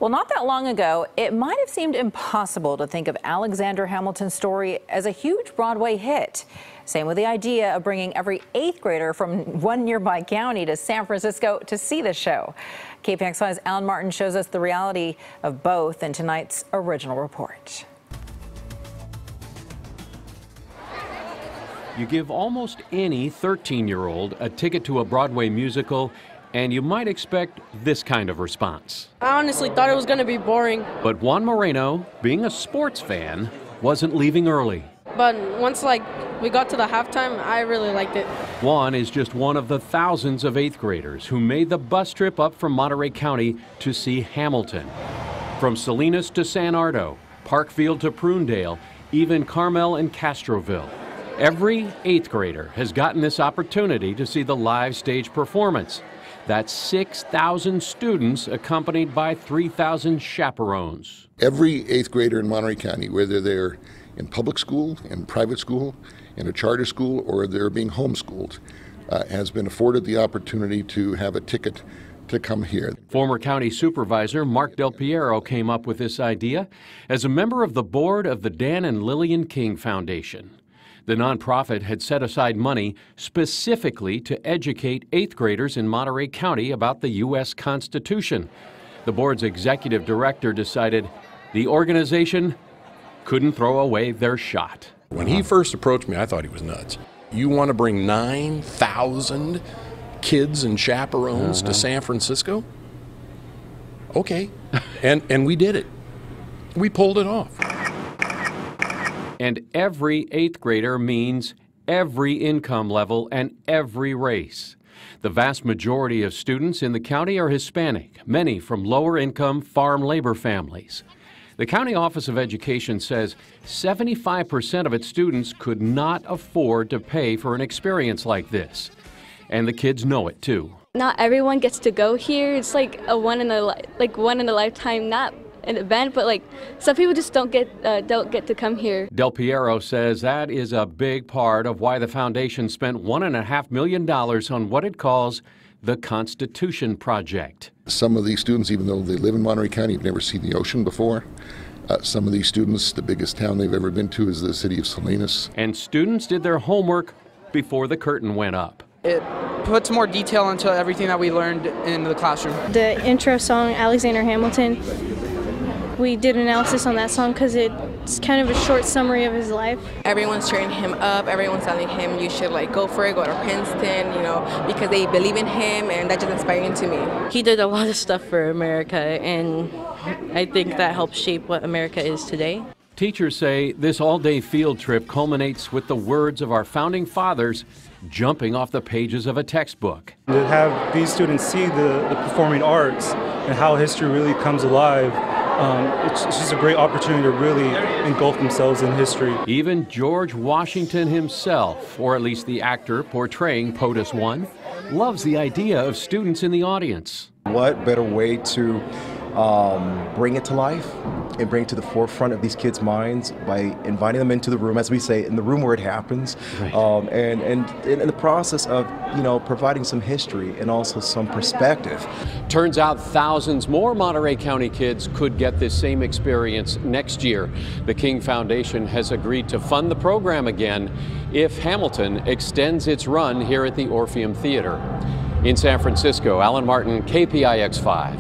Well, not that long ago, it might have seemed impossible to think of Alexander Hamilton's story as a huge Broadway hit. Same with the idea of bringing every 8th grader from one nearby county to San Francisco to see the show. KPIX 5's Alan Martin shows us the reality of both in tonight's original report. You give almost any 13-year-old a ticket to a Broadway musical, and you might expect this kind of response. I honestly thought it was going to be boring. But Juan Moreno, being a sports fan, wasn't leaving early. But once we got to the halftime, I really liked it. Juan is just one of the thousands of 8th graders who made the bus trip up from Monterey County to see Hamilton. From Salinas to San Ardo, Parkfield to Prunedale, even Carmel and Castroville. Every 8th grader has gotten this opportunity to see the live stage performance. That's 6,000 students accompanied by 3,000 chaperones. Every 8th grader in Monterey County, whether they're in public school, in private school, in a charter school, or they're being homeschooled, has been afforded the opportunity to have a ticket to come here. Former county supervisor Mark Del Piero came up with this idea as a member of the board of the Dan and Lillian King Foundation. The nonprofit had set aside money specifically to educate 8th graders in Monterey County about the U.S. Constitution. The board's executive director decided the organization couldn't throw away their shot. When he first approached me, I thought he was nuts. You want to bring 9,000 kids and chaperones to San Francisco? Okay. And we did it. We pulled it off. And every 8th grader means every income level and every race. The vast majority of students in the county are Hispanic, many from lower income farm labor families. The County Office of Education says 75% of its students could not afford to pay for an experience like this. And the kids know it too. Not everyone gets to go here. It's like a one in a lifetime, not an event, but some people just don't get to come here. Del Piero says that is a big part of why the foundation spent $1.5 million on what it calls the Constitution Project. Some of these students, even though they live in Monterey County, have never seen the ocean before. Some of these students, the biggest town they've ever been to is the city of Salinas. And students did their homework before the curtain went up. It puts more detail into everything that we learned in the classroom. The intro song, Alexander Hamilton, we did analysis on that song because it's kind of a short summary of his life. Everyone's cheering him up. Everyone's telling him you should go for it, go to Princeton, because they believe in him, and that's just inspiring to me. He did a lot of stuff for America, and I think that helped shape what America is today. Teachers say this all-day field trip culminates with the words of our founding fathers jumping off the pages of a textbook. To have these students see the performing arts and how history really comes alive, it's just a great opportunity to really engulf themselves in history. Even George Washington himself, or at least the actor portraying POTUS 1, loves the idea of students in the audience. What better way to bring it to life and bring it to the forefront of these kids' minds by inviting them into the room, as we say, in the room where it happens, right. And in the process of providing some history and also some perspective. Turns out thousands more Monterey County kids could get this same experience next year. The King Foundation has agreed to fund the program again if Hamilton extends its run here at the Orpheum Theater. In San Francisco, Alan Martin, KPIX 5.